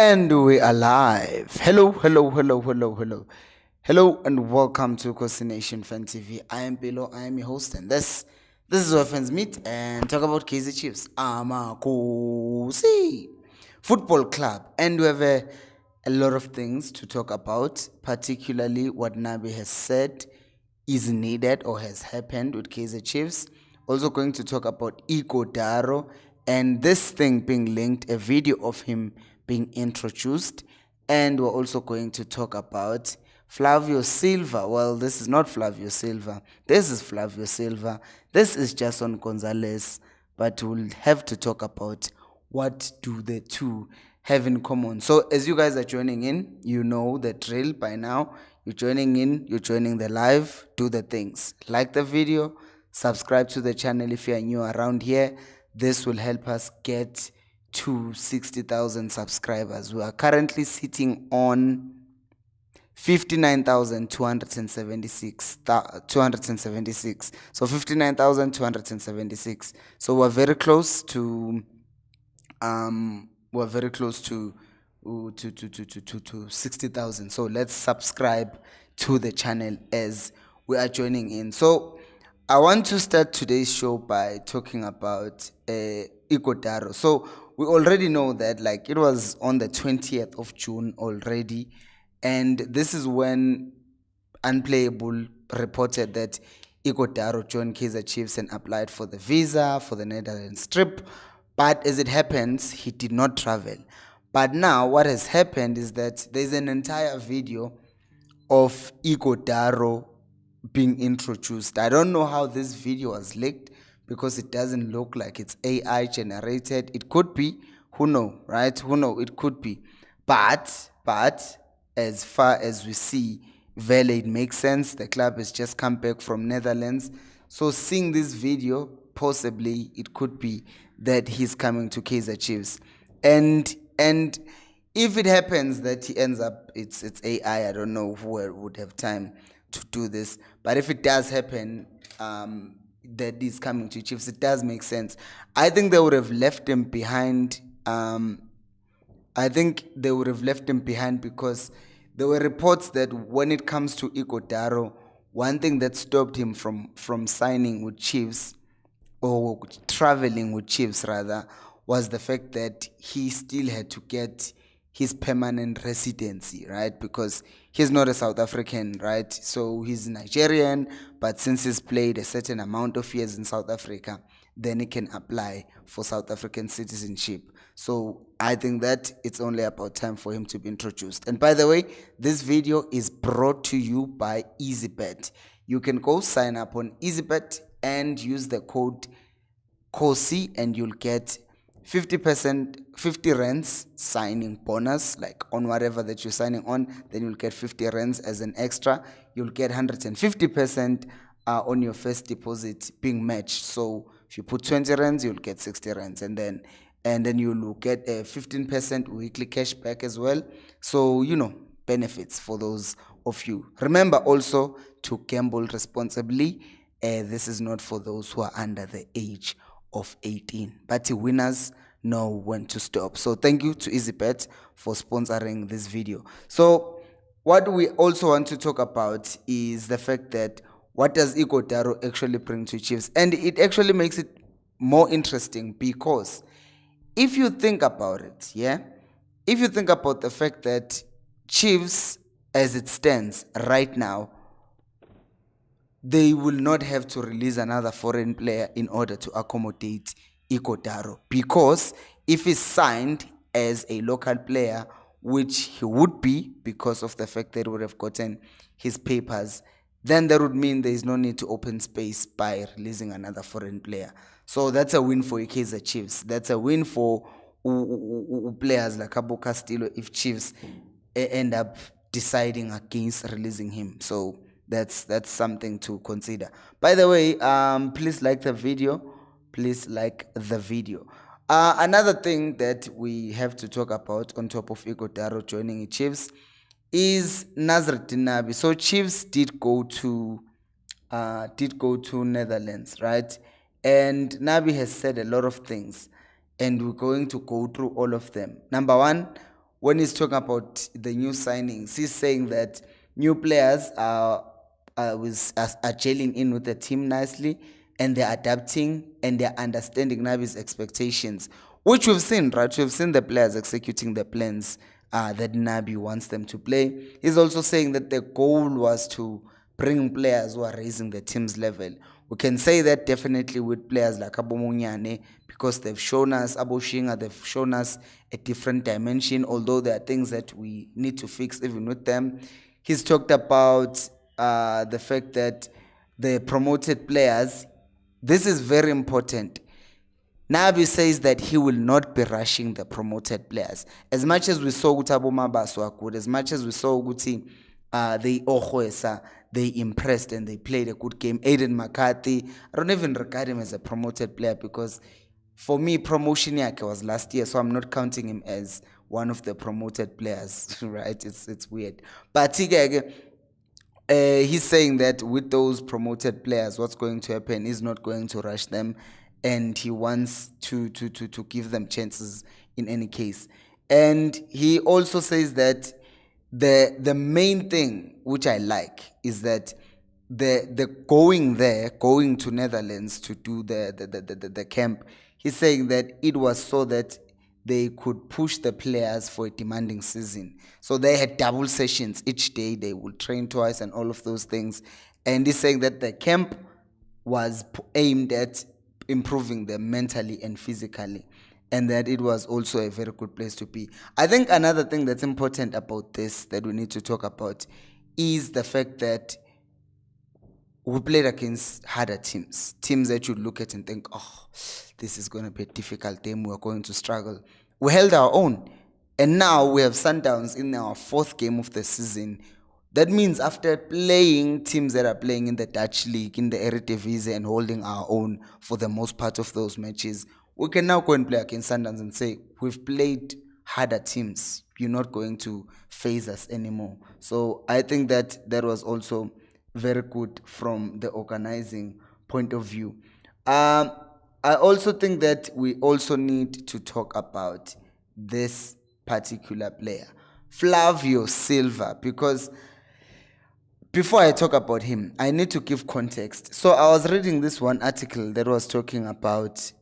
And we are live. Hello, hello, hello, hello, hello. Hello and welcome to Nation Fan TV. I am Bilo, I am your host, and this is where fans meet and talk about Kaizer Chiefs. Amakosi Football Club. And we have a lot of things to talk about, particularly what Nabi has said is needed or has happened with Kaizer Chiefs. Also going to talk about Ighodaro and this thing being linked, a video of him being introduced. And we're also going to talk about Flavio Silva. Well, this is not Flavio Silva. This is Flavio Silva. This is Jason Gonzalez. But we'll have to talk about what do the two have in common. So as you guys are joining in, you know the drill by now. You're joining in, you're joining the live, do the things. Like the video, subscribe to the channel if you're new around here. This will help us get to 60,000 subscribers. We are currently sitting on 59,276. So 59,276. So we're very close to 60,000. So let's subscribe to the channel as we are joining in. So I want to start today's show by talking about Ighodaro. So we already know that it was on the 20th of June already, and this is when Unplayable reported that Ighodaro joined Kaizer Chiefs and applied for the visa for the Netherlands trip. But as it happens, he did not travel. But now what has happened is that there's an entire video of Ighodaro being introduced. I don't know how this video was leaked because it doesn't look like it's AI generated. It could be, who know, right? Who know, it could be. But as far as we see, it makes sense. The club has just come back from Netherlands. So seeing this video, possibly it could be that he's coming to Kaizer Chiefs. And if it happens that he ends up, it's AI, I don't know who would have time to do this. But if it does happen, that he's coming to Chiefs, it does make sense. I think they would have left him behind. Because there were reports that when it comes to Ighodaro, one thing that stopped him from signing with Chiefs, or traveling with Chiefs rather, was the fact that he still had to get his permanent residency, right? Because he's not a South African, right? So he's Nigerian, but since he's played a certain amount of years in South Africa, then he can apply for South African citizenship. So I think that it's only about time for him to be introduced. And by the way, this video is brought to you by EASYBET. You can go sign up on EASYBET and use the code KOSI and you'll get 50 rands signing bonus, like on whatever that you're signing on. Then you'll get 50 rands as an extra. You'll get 150% on your first deposit being matched. So if you put 20 rands, you'll get 60 rands, and then you'll get a 15% weekly cash back as well. So benefits for those of you. Remember also to gamble responsibly. This is not for those who are under the age of 18, but the winners know when to stop. So thank you to EASYBET for sponsoring this video. So what we also want to talk about is the fact that what does Ighodaro actually bring to Chiefs? And it actually makes it more interesting because if you think about it, if you think about the fact that Chiefs, as it stands right now, they will not have to release another foreign player in order to accommodate Ighodaro, because if he's signed as a local player, which he would be because of the fact that he would have gotten his papers, then that would mean there is no need to open space by releasing another foreign player. So that's a win for Kaizer Chiefs. That's a win for players like Cabo Castillo if Chiefs end up deciding against releasing him. So that's something to consider. By the way, please like the video. Please like the video. Another thing that we have to talk about on top of Ighodaro joining Chiefs is Nabi. So Chiefs did go to Netherlands, right? And Nabi has said a lot of things, and we're going to go through all of them. Number one, when he's talking about the new signings, he's saying that new players are gelling in with the team nicely, and they're adapting and they're understanding Nabi's expectations, which we've seen, right? We've seen the players executing the plans that Nabi wants them to play. He's also saying that the goal was to bring players who are raising the team's level. We can say that definitely with players like Abomunyane, because they've shown us, Aboshinga, they've shown us a different dimension, although there are things that we need to fix even with them. He's talked about the fact that the promoted players, this is very important. Nabi says that he will not be rushing the promoted players. As much as we saw Gutabo Mabaso are good, as much as we saw Guti, they impressed and they played a good game. Aiden McCarthy, I don't even regard him as a promoted player, because for me, promotion yake was last year, so I'm not counting him as one of the promoted players, right? It's weird. But he's saying that with those promoted players, what's going to happen is not going to rush them, and he wants to give them chances in any case. And he also says that the main thing which I like is that the going to Netherlands to do the camp, he's saying that it was so that they could push the players for a demanding season. So they had double sessions each day. They would train twice and all of those things. And he's saying that the camp was aimed at improving them mentally and physically, and that it was also a very good place to be. I think another thing that's important about this that we need to talk about is the fact that we played against harder teams that you look at and think, oh, this is going to be a difficult game, we're going to struggle. We held our own, and now we have Sundowns in our fourth game of the season. That means after playing teams that are playing in the Dutch league, in the Eredivisie, and holding our own for the most part of those matches, we can now go and play against Sundowns and say, we've played harder teams, you're not going to phase us anymore. So I think that was also very good from the organizing point of view. I also think that we also need to talk about this particular player, Flavio Silva, because before I talk about him, I need to give context. So I was reading this one article that was talking about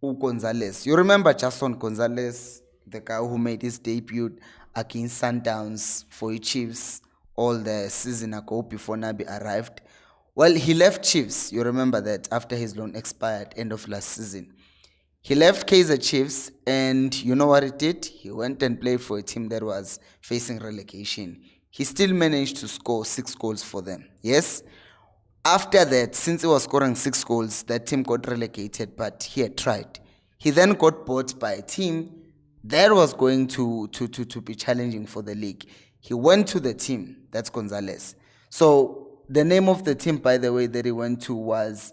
Gonzalez. You remember Jason Gonzalez, the guy who made his debut against Sundowns for Chiefs all the season ago before Nabi arrived? Well, he left Chiefs, you remember that, after his loan expired end of last season. He left Kaizer Chiefs, and you know what he did? He went and played for a team that was facing relegation. He still managed to score 6 goals for them. Yes? After that, since he was scoring 6 goals, that team got relegated, but he had tried. He then got bought by a team that was going to be challenging for the league. He went to the team, that's Gonzalez. So the name of the team, by the way, that he went to was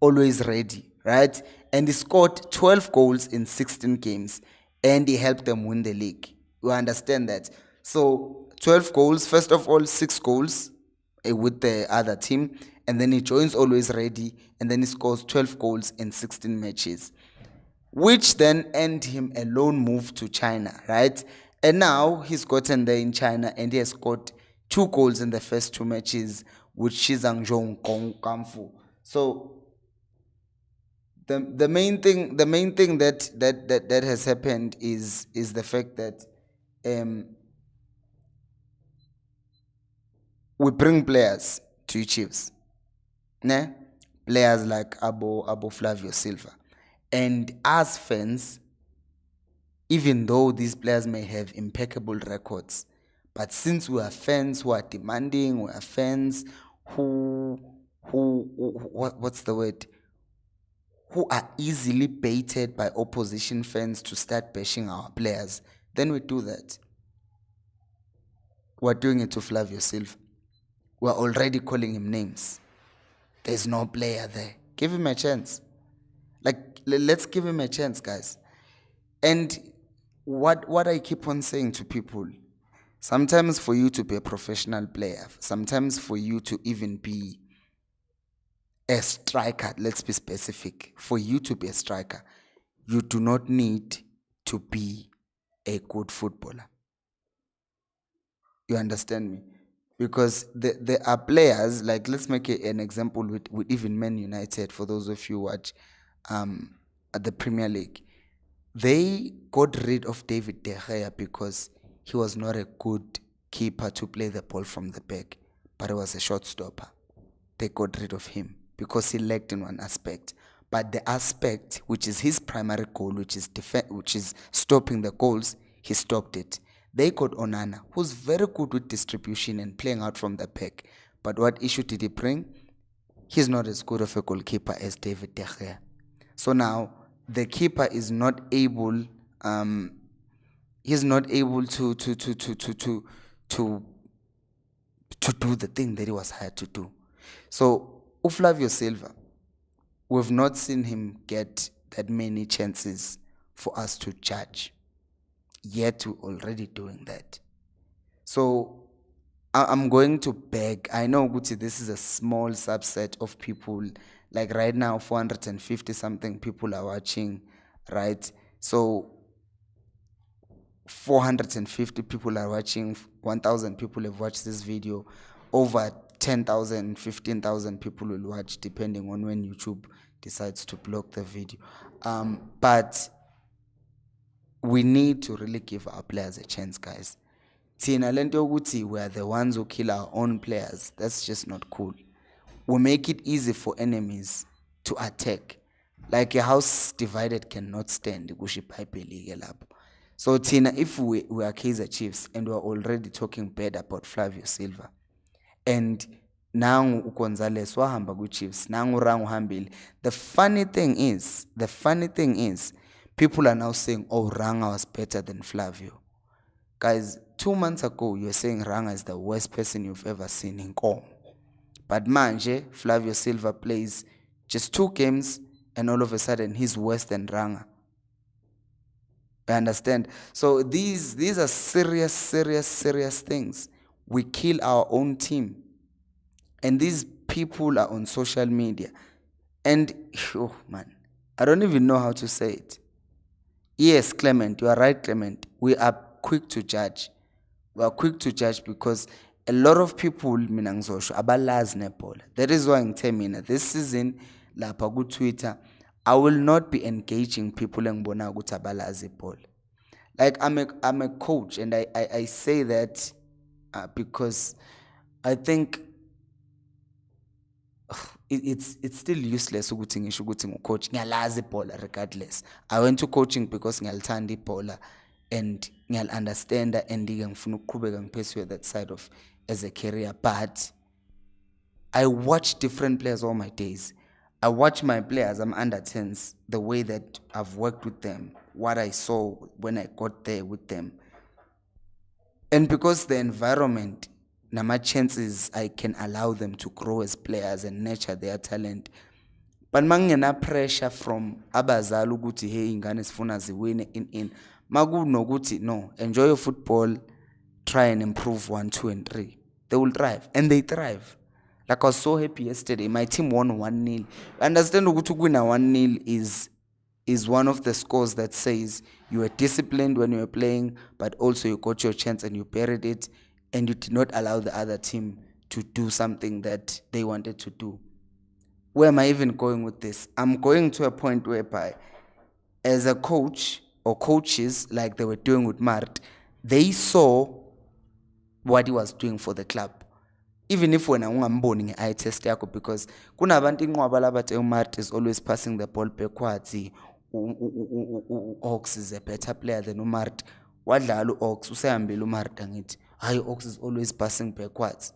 Always Ready, right? And he scored 12 goals in 16 games, and he helped them win the league. You understand that? So 12 goals, first of all, 6 goals with the other team, and then he joins Always Ready, and then he scores 12 goals in 16 matches, which then earned him a loan move to China, right? And now he's gotten there in China, and he has scored 2 goals in the first 2 matches with Shizangzhou Kungfu. So the main thing that has happened is the fact that we bring players to Chiefs, ne? Players like Abo Flavio Silva, and as fans, even though these players may have impeccable records, but since we are fans who are demanding, we are fans what's the word? Who are easily baited by opposition fans to start bashing our players, then we do that. We're doing it to Flavio Silva. We're already calling him names. There's no player there. Give him a chance. Let's give him a chance, guys. And what I keep on saying to people, sometimes for you to be a professional player, sometimes for you to even be a striker, let's be specific, for you to be a striker, you do not need to be a good footballer. You understand me? Because there are players, like let's make an example with even Man United, for those of you who watch at the Premier League. They got rid of David De Gea because he was not a good keeper to play the ball from the back, but he was a shot stopper. They got rid of him because he lacked in one aspect. But the aspect, which is his primary goal, which is stopping the goals, he stopped it. They got Onana, who's very good with distribution and playing out from the back. But what issue did he bring? He's not as good of a goalkeeper as David De Gea. So now the keeper is not able. He's not able to do the thing that he was hired to do. So Flavio Silva, we've not seen him get that many chances for us to judge. Yet we're already doing that. So I'm going to beg. I know Guti, this is a small subset of people. Like right now, 450 something people are watching, right? So 450 people are watching, 1,000 people have watched this video, over 10,000, 15,000 people will watch, depending on when YouTube decides to block the video. But we need to really give our players a chance, guys. Tina lento ukuthi we are the ones who kill our own players. That's just not cool. We make it easy for enemies to attack. Like a house divided cannot stand. So Tina, if we are Kaizer Chiefs and we are already talking bad about Flavio Silva, and now uGonzalez wahamba ku-Chiefs, now Rangu hambile. The funny thing is, people are now saying, oh, Ranga was better than Flavio. Guys, 2 months ago, you were saying Ranga is the worst person you've ever seen in Kom. But manje, Flavio Silva plays just 2 games, and all of a sudden, he's worse than Ranga. I understand? So these are serious things. We kill our own team. And these people are on social media. And, oh man, I don't even know how to say it. Yes, Clement, you are right, Clement. We are quick to judge. We are quick to judge because a lot of people, abalazi nebhola. That is why ngithemina this season lapha ku Twitter, I will not be engaging people engibona ukuthi abalazi ibhola. Like I'm a coach, and I say that because I think it's still useless ukuthi ngisho ukuthi ngucoach ngiyalazi ibhola regardless. I went to coaching because ngiyalithanda ibhola and ngiyal-understanda and ngifuna ukuqhubeka ngipursue that side of as a career. But I watch different players all my days. I watch my players, I'm under 10s, the way that I've worked with them, what I saw when I got there with them. And because the environment, nama chances I can allow them to grow as players and nurture their talent. But mangena pressure from abazali ukuthi hey ingane sifuna ziwine in makunokuthi no, enjoy your football, try and improve 1, 2 and 3. They will thrive, and they thrive. Like I was so happy yesterday, my team won 1-0. Understand ukuthi win 1-0 is one of the scores that says you were disciplined when you were playing, but also you got your chance and you buried it, and you did not allow the other team to do something that they wanted to do. Where am I even going with this? I'm going to a point whereby, as a coach or coaches, like they were doing with Mart, they saw what he was doing for the club. Even if when ungamboni nge-eye test yakho, because kunabantu inqwaba labathi uMart is always passing the ball backwards. Ox is a better player than uMart. Wadlala uOx usehambile uMart angithi. Hayi, Ox is always passing backwards.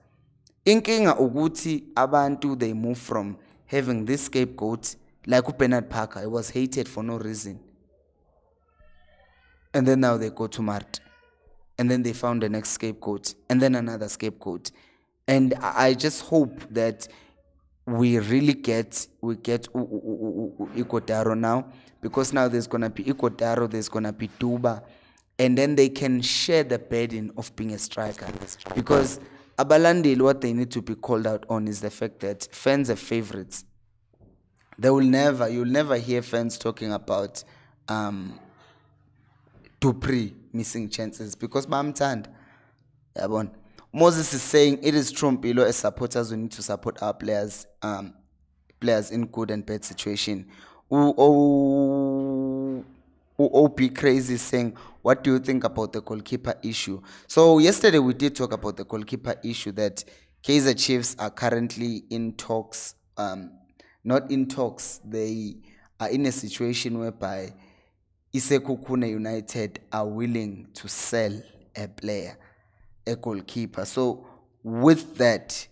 Inkinga ukuthi abantu they move from having this scapegoat like uBernard Parker. He was hated for no reason. And then now they go to Mart. And then they found the next scapegoat. And then another scapegoat. And I just hope that we really get Ighodaro now, because now there's gonna be Ighodaro, there's gonna be Duba, and then they can share the burden of being a striker. Because Abalandil, what they need to be called out on is the fact that fans are favorites. You'll never hear fans talking about Dupree missing chances because bamthanda. Yabona. Moses is saying it is true, Mpilo, as supporters we need to support our players in good and bad situation. OP Crazy is saying, what do you think about the goalkeeper issue? So yesterday we did talk about the goalkeeper issue, that Kaizer Chiefs are currently in talks, not in talks, they are in a situation whereby Isekukune United are willing to sell a player, a goalkeeper. So with that,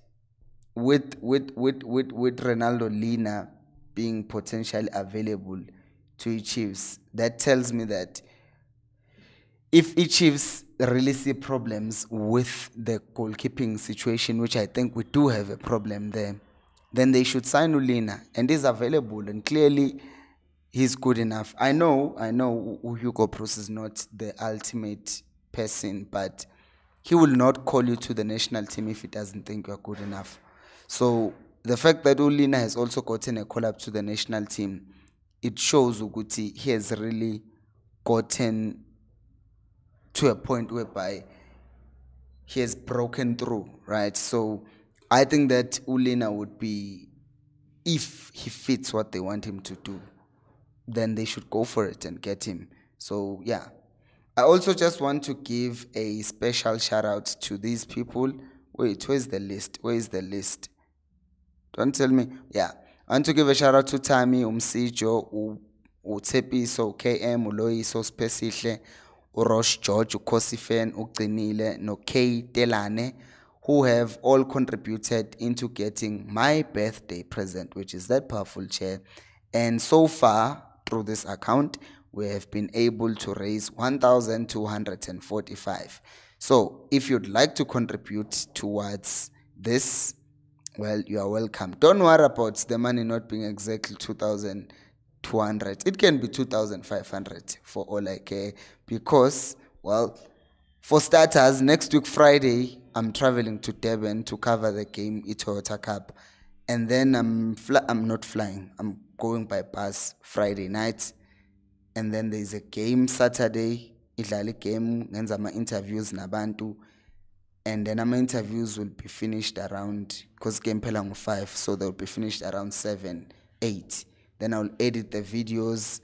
with Ronaldo Lina being potentially available to Chiefs, that tells me that if Chiefs really see problems with the goalkeeping situation, which I think we do have a problem there, then they should sign Ulina, and he's available, and clearly he's good enough. I know Hugo Bruce is not the ultimate person, but he will not call you to the national team if he doesn't think you're good enough. So the fact that Ulina has also gotten a call up to the national team, it shows Uguti he has really gotten to a point whereby he has broken through, right? So I think that Ulina would be, if he fits what they want him to do, then they should go for it and get him. So yeah, I also just want to give a special shout out to these people. Wait, where's the list? Where is the list? Don't tell me. Yeah, I want to give a shout out to Tami, Umsijo, Utsepiso, KM, Uloiso, Spesihle, Urosh George, Ukosifen, Ugcinile, no K Telane, who have all contributed into getting my birthday present, which is that powerful chair. And so far, through this account, we have been able to raise 1,245. So if you'd like to contribute towards this, well, you are welcome. Don't worry about the money not being exactly 2,200. It can be 2,500 for all I care, because, well, for starters, next week Friday, I'm traveling to Durban to cover the game, Toyota Cup. And then I'm not flying. I'm going by bus Friday night. And then there's a game Saturday. Idlali game, ngenza ama interviews nabantu. And then my interviews will be finished around, because game phela ngo-5, so they'll be finished around 7, 8. Then I'll edit the videos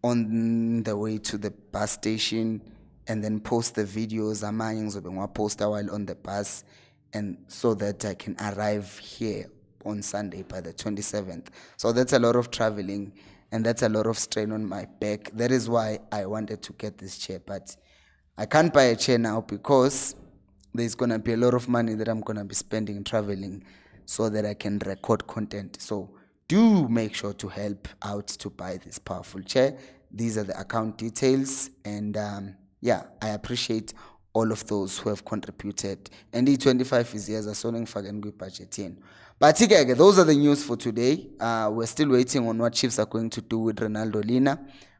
on the way to the bus station, and then post the videos. Amanye ngizobe ngiwaposta while on the bus, and so that I can arrive here on Sunday by the 27th. So that's a lot of traveling, and that's a lot of strain on my back. That is why I wanted to get this chair, but I can't buy a chair now because there's going to be a lot of money that I'm going to be spending traveling so that I can record content. So do make sure to help out to buy this powerful chair. These are the account details, and yeah, I appreciate all of those who have contributed. And E25 is here, so budget in. But again, those are the news for today. We're still waiting on what Chiefs are going to do with Ronaldo Lina.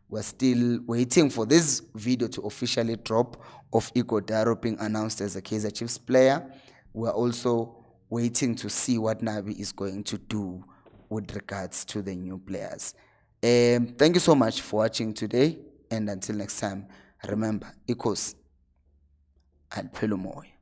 We're still waiting for this video to officially drop of Ighodaro being announced as a Kaizer Chiefs player. We're also waiting to see what Nabi is going to do with regards to the new players. Thank you so much for watching today, and until next time, remember, Ikos, Alpelumoy.